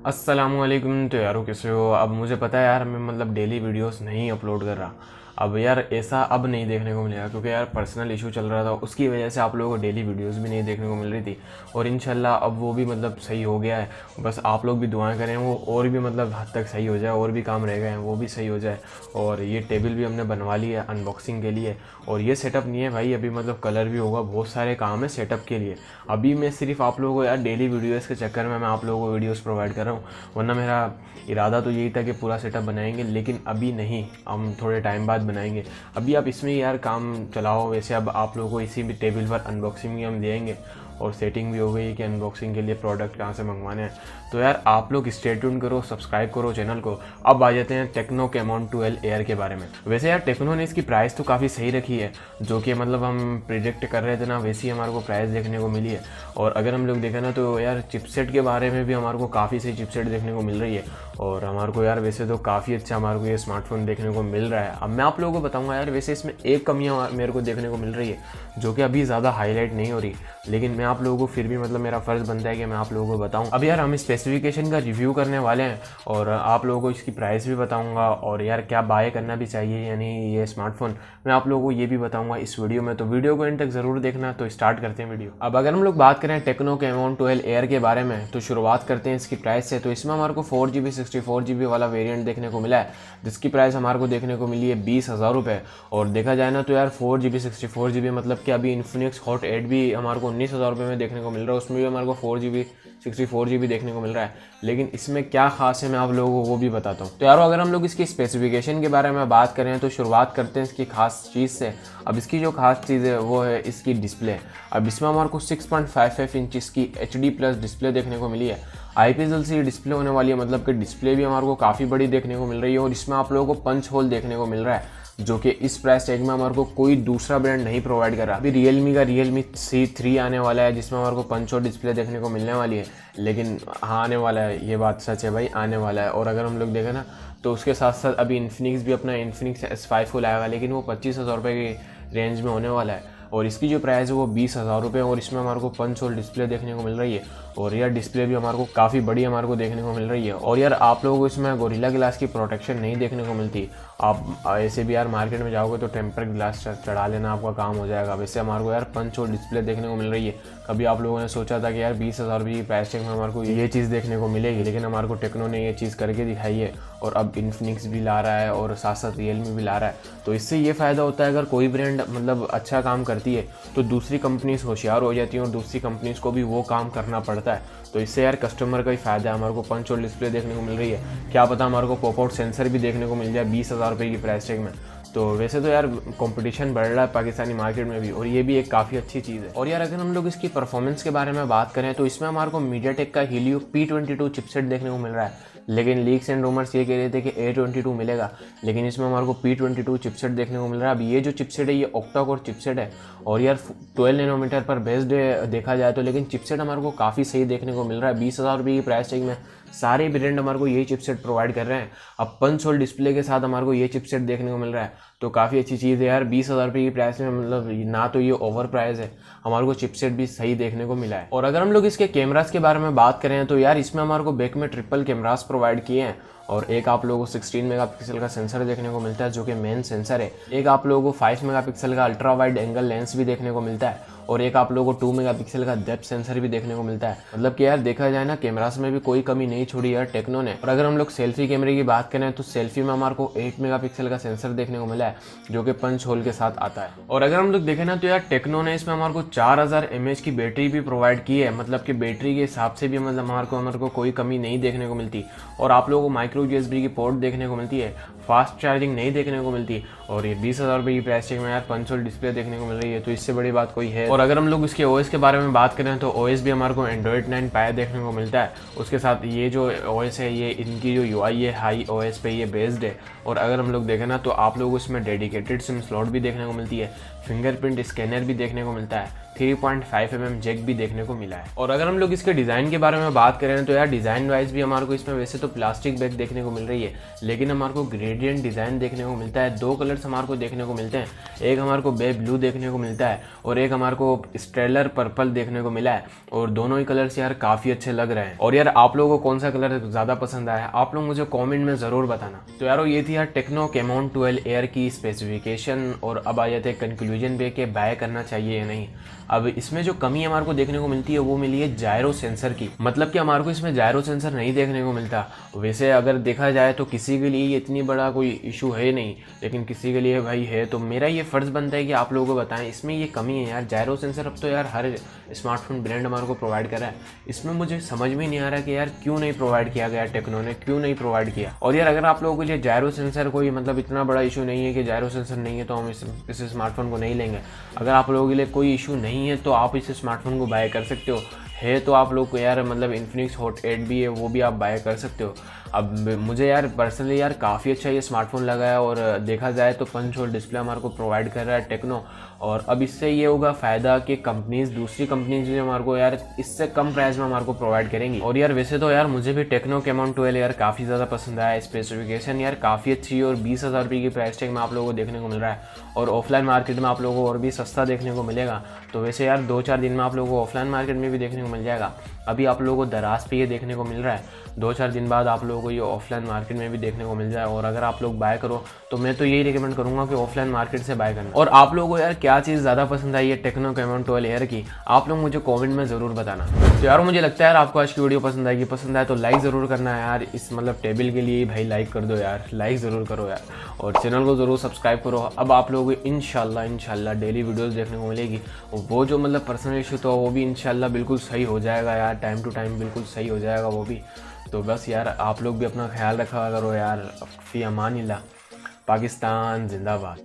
अस्सलामुअलैकुम। तो यारो कैसे हो? अब मुझे पता है यार, मैं मतलब डेली वीडियोस नहीं अपलोड कर रहा। अब यार ऐसा अब नहीं देखने को मिलेगा, क्योंकि यार पर्सनल इशू चल रहा था, उसकी वजह से आप लोगों को डेली वीडियोस भी नहीं देखने को मिल रही थी। और इंशाल्लाह अब वो भी मतलब सही हो गया है। बस आप लोग भी दुआएं करें वो और भी मतलब हद तक सही हो जाए, और भी काम रह गए हैं वो भी सही हो जाए। और ये टेबल भी हमने बनवा ली है अनबॉक्सिंग के लिए। और ये सेटअप नहीं है भाई, अभी मतलब कलर भी होगा, बहुत सारे काम है सेटअप के लिए। अभी मैं सिर्फ आप लोगों को यार डेली वीडियोस के चक्कर में मैं आप लोगों को वीडियोस प्रोवाइड कर रहा हूँ, वरना मेरा इरादा तो यही था कि पूरा सेटअप बनाएंगे, लेकिन अभी नहीं, हम थोड़े टाइम बाद बनाएंगे। अभी आप इसमें यार काम चलाओ। वैसे अब आप लोगों को इसी भी टेबल पर अनबॉक्सिंग भी हम देंगे, और सेटिंग भी हो गई कि अनबॉक्सिंग के लिए प्रोडक्ट कहाँ से मंगवाने हैं। तो यार आप लोग स्टे ट्यून करो, सब्सक्राइब करो चैनल को। अब आ जाते हैं टेक्नो कैमॉन 12 एयर के बारे में। वैसे यार टेक्नो ने इसकी प्राइस तो काफ़ी सही रखी है, जो कि मतलब हम प्रिडिक्ट कर रहे थे ना, वैसी हमारे को प्राइस देखने को मिली है। और अगर हम लोग देखें ना तो यार चिपसेट के बारे में भी हमारे को काफ़ी सही चिपसेट देखने को मिल रही है। और हमारे को यार वैसे तो काफ़ी अच्छा हमारे को ये स्मार्टफोन देखने को मिल रहा है। अब मैं आप लोगों को बताऊंगा यार, वैसे इसमें एक कमियाँ मेरे को देखने को मिल रही है, जो कि अभी ज़्यादा हाईलाइट नहीं हो रही, लेकिन मैं आप लोगों को फिर भी मतलब मेरा फ़र्ज़ बनता है कि मैं आप लोगों को बताऊं। अब यार हम स्पेसिफिकेशन का रिव्यू करने वाले हैं, और आप लोगों को इसकी प्राइस भी बताऊंगा, और यार क्या बाय करना भी चाहिए यानी ये स्मार्टफोन, मैं आप लोगों को ये भी बताऊंगा इस वीडियो में। तो वीडियो को एंड तक ज़रूर देखना। तो स्टार्ट करते हैं वीडियो। अब अगर हम लोग बात करें टेक्नो कैमॉन 12 एयर के बारे में, तो शुरुआत करते हैं इसकी प्राइस से। तो इसमें हमारे को 4GB 64GB वाला वेरिएंट देखने को मिला है, जिसकी प्राइस हमारे को देखने को मिली है 20,000 रुपये। और देखा जाए ना तो यार 4GB 64GB मतलब कि अभी इन्फिनिक्स हॉट 8 भी हमारे को 19,000 रुपये में देखने को मिल रहा है, उसमें भी हमारे को 4GB 64GB देखने को मिल रहा है। लेकिन इसमें क्या खास है मैं आप लोगों को वो भी बताता हूँ। तो यारो अगर हम लोग इसकी स्पेसिफिकेशन के बारे में बात करें तो शुरुआत करते हैं इसकी खास चीज़ से। अब इसकी जो खास चीज़ है वो है इसकी डिस्प्ले। अब इसमें हमारे को 6.55 इंच की HD+ डिस्प्ले देखने को मिली है। IPS LCD डिस्प्ले होने वाली है, मतलब कि डिस्प्ले भी हमारे को काफ़ी बड़ी देखने को मिल रही है। और इसमें आप लोगों को पंच होल देखने को मिल रहा है, जो कि इस प्राइस टैग में हमारे को कोई दूसरा ब्रांड नहीं प्रोवाइड कर रहा। अभी रियलमी का Realme C3 आने वाला है, जिसमें हमारे को पंच होल डिस्प्ले देखने को मिलने वाली है। लेकिन हाँ, आने वाला है, ये बात सच है भाई, आने वाला है। और अगर हम लोग देखें ना तो उसके साथ साथ अभी इन्फिनिक्स भी अपना इन्फिनिक्स S5 को लाएगा, लेकिन वो 25,000 रुपये की रेंज में होने वाला है। और इसकी जो प्राइस है वो 20,000 रुपये, और इसमें हमारे को पंच होल डिस्प्ले देखने को मिल रही है। और यार डिस्प्ले भी हमारे को काफ़ी बड़ी हमारे को देखने को मिल रही है। और यार आप लोगों को इसमें गोरिल्ला ग्लास की प्रोटेक्शन नहीं देखने को मिलती। आप ऐसे भी यार मार्केट में जाओगे तो टेम्पर ग्लास चढ़ा लेना आपका काम हो जाएगा। वैसे हमारे को यार पंच होल डिस्प्ले देखने को मिल रही है। कभी आप लोगों ने सोचा था कि यार 20,000 रुपये की प्राइस टैग में हमारे को ये चीज़ देखने को मिलेगी, लेकिन हमारे को टेक्नो ने ये चीज़ करके दिखाई है। और अब इन्फिनिक्स भी ला रहा है और साथ साथ रियलमी भी ला रहा है। तो इससे ये फ़ायदा होता है, अगर कोई ब्रांड मतलब अच्छा काम करती है तो दूसरी कंपनीज होशियार हो जाती हैं, और दूसरी कंपनीज को भी वो काम करना पड़ता है। तो इससे यार कस्टमर का ही फ़ायदा है। हमारे को पंच होल डिस्प्ले देखने को मिल रही है, क्या पता हमारे को पॉप आउट सेंसर भी देखने को मिल जाए 20,000 रुपये की प्राइस टैग में। तो वैसे तो यार कंपटीशन बढ़ रहा है पाकिस्तानी मार्केट में भी, और ये भी एक काफ़ी अच्छी चीज़ है। और यार अगर हम लोग इसकी परफॉर्मेंस के बारे में बात करें तो इसमें हमारे को मीडियाटेक का हीलियो P22 चिपसेट देखने को मिल रहा है। लेकिन लीक्स एंड रूमर्स ये कह रहे थे कि A22 मिलेगा, लेकिन इसमें हमारे को P22 चिपसेट देखने को मिल रहा है। अब ये जो चिपसेट है ये ऑक्टा कोर चिपसेट है, और यार 12 नैनोमीटर पर बेस्ड देखा जाए तो, लेकिन चिपसेट हमारे को काफ़ी सही देखने को मिल रहा है। 20,000 रुपये की प्राइस टैग में सारे ब्रांड हमारे को यही चिपसेट प्रोवाइड कर रहे हैं। अब पंच होल डिस्प्ले के साथ हमारे को ये चिपसेट देखने को मिल रहा है, तो काफ़ी अच्छी चीज़ है यार। 20,000 रुपये की प्राइस में मतलब ना तो ये ओवर प्राइस है, हमारे को चिपसेट भी सही देखने को मिला है। और अगर हम लोग इसके कैमरास के बारे में बात करें तो यार इसमें हमारे को बैक में ट्रिपल कैमरास प्रोवाइड किए हैं। और एक आप लोगों को 16 मेगापिक्सल का सेंसर देखने को मिलता है, जो कि मेन सेंसर है। एक आप लोगों को 5 मेगापिक्सल का अल्ट्रा वाइड एंगल लेंस भी देखने को मिलता है, और एक आप लोगों को 2 मेगापिक्सल का डेप्थ सेंसर भी देखने को मिलता है। मतलब कि यार देखा जाए ना कैमरास में भी कोई कमी नहीं छोड़ी यार टेक्नो ने। और अगर हम लोग सेल्फी कैमरे की बात करें तो सेल्फी में हमारे को 8 मेगापिक्सल का सेंसर देखने को मिला है, जो कि पंच होल के साथ आता है। और अगर हम लोग देखें ना तो यार टेक्नो ने इसमें हमारे को 4000 mAh की बैटरी भी प्रोवाइड की है, मतलब कि बैटरी के हिसाब से भी मतलब हमारे को कोई कमी नहीं देखने को मिलती। और आप लोगों को माइक्रो USB की पोर्ट देखने को मिलती है, फास्ट चार्जिंग नहीं देखने को मिलती। और ये 20,000 रुपये की प्राइस टैग में यार पंच होल डिस्प्ले देखने को मिल रही है, तो इससे बड़ी बात कोई है। और अगर हम लोग इसके OS के बारे में बात करें तो OS भी हमारे को Android 9 Pie देखने को मिलता है। उसके साथ ये जो OS है ये इनकी जो UI है हाई OS पे ये बेस्ड है। और अगर हम लोग देखें ना तो आप लोगों को इसमें डेडिकेटेड सिम स्लॉट भी देखने को मिलती है, फिंगरप्रिंट स्कैनर भी देखने को मिलता है, 3.5 mm जैक भी देखने को मिला है। और अगर हम लोग इसके डिज़ाइन के बारे में बात करें तो यार डिज़ाइन वाइज भी हमारे को इसमें वैसे तो प्लास्टिक बैग देखने को मिल रही है, लेकिन हमारे को ग्रेडियंट डिज़ाइन देखने को मिलता है। 2 कलर्स हमारे को देखने को मिलते हैं, एक हमारे को बे ब्लू देखने को मिलता है और एक हमारे को स्ट्रेलर पर्पल देखने को मिला है। और दोनों ही कलर्स यार काफ़ी अच्छे लग रहे हैं। और यार आप लोगों को कौन सा कलर ज़्यादा पसंद आया आप लोग मुझे कॉमेंट में ज़रूर बताना। तो यारो ये थी यार टेक्नो कैमॉन 12 एयर की स्पेसिफिकेशन। और अब आ जाते हैं कंक्लूजन पे कि बाय करना चाहिए या नहीं। अब इसमें जो कमी हमारे को देखने को मिलती है वो मिली है जायरो सेंसर की, मतलब कि हमारे को इसमें जायरो सेंसर नहीं देखने को मिलता। वैसे अगर देखा जाए तो किसी के लिए ये इतनी बड़ा कोई इशू है नहीं, लेकिन किसी के लिए भाई है, तो मेरा ये फ़र्ज़ बनता है कि आप लोगों को बताएं इसमें ये कमी है यार। जायरो सेंसर अब तो यार हर स्मार्टफोन ब्रांड हमारे को प्रोवाइड कर रहा है, इसमें मुझे समझ में नहीं आ रहा कि यार क्यों नहीं प्रोवाइड किया गया, टेक्नो ने क्यों नहीं प्रोवाइड किया। और यार अगर आप लोगों के लिए जायरो सेंसर कोई मतलब इतना बड़ा इशू नहीं है कि जायरो सेंसर नहीं है तो हम इस स्मार्टफोन को नहीं लेंगे। अगर आप लोगों के लिए कोई इशू नहीं है तो आप इस स्मार्टफोन को बाय कर सकते हो। है तो आप लोग को यार मतलब इन्फिनिक्स हॉट 8 भी है, वो भी आप बाय कर सकते हो। अब मुझे यार पर्सनली यार काफ़ी अच्छा ये स्मार्टफोन लगा है। और देखा जाए तो पंच होल डिस्प्ले हमारे को प्रोवाइड कर रहा है टेक्नो। और अब इससे ये होगा फ़ायदा कि दूसरी कंपनीज जो हमारे को यार इससे कम प्राइस में हमारे को प्रोवाइड करेंगी। और यार वैसे तो यार मुझे भी टेक्नो कैमॉन 12 यार काफ़ी ज़्यादा पसंद आया। स्पेसिफिकेशन यार काफ़ी अच्छी है और 20,000 रुपये की प्राइस टैग में आप लोगों को देखने को मिल रहा है। और ऑफलाइन मार्केट में आप लोगों को और भी सस्ता देखने को मिलेगा। तो वैसे यार 2-4 दिन में आप लोगों को ऑफलाइन मार्केट में भी देखने को मिल जाएगा। अभी आप लोगों को दराज पे ये देखने को मिल रहा है, 2-4 दिन बाद आप लोगों को ये ऑफलाइन मार्केट में भी देखने को मिल जाए। और अगर आप लोग बाय करो तो मैं तो यही रिकमेंड करूंगा कि ऑफलाइन मार्केट से बाय करना। और आप लोगों को यार क्या चीज़ ज़्यादा पसंद आई है टेक्नो कैमॉन 12 एयर की, आप लोग मुझे कमेंट में ज़रूर बताना। तो यार मुझे लगता है यार आपको आज की वीडियो पसंद आएगी, पसंद आए तो लाइक ज़रूर करना है यार। इस मतलब टेबल के लिए भाई लाइक कर दो यार, लाइक ज़रूर करो यार। और चैनल को ज़रूर सब्सक्राइब करो। अब आप लोगों को इंशाल्लाह डेली वीडियोज़ देखने को मिलेगी। वो जो मतलब पर्सनल इशू था वो भी इंशाल्लाह बिल्कुल सही हो जाएगा यार, टाइम टू टाइम बिल्कुल सही हो जाएगा वो भी। तो बस यार आप लोग भी अपना ख्याल रखा करो यार। फ़ी अमानिल्लाह। पाकिस्तान जिंदाबाद।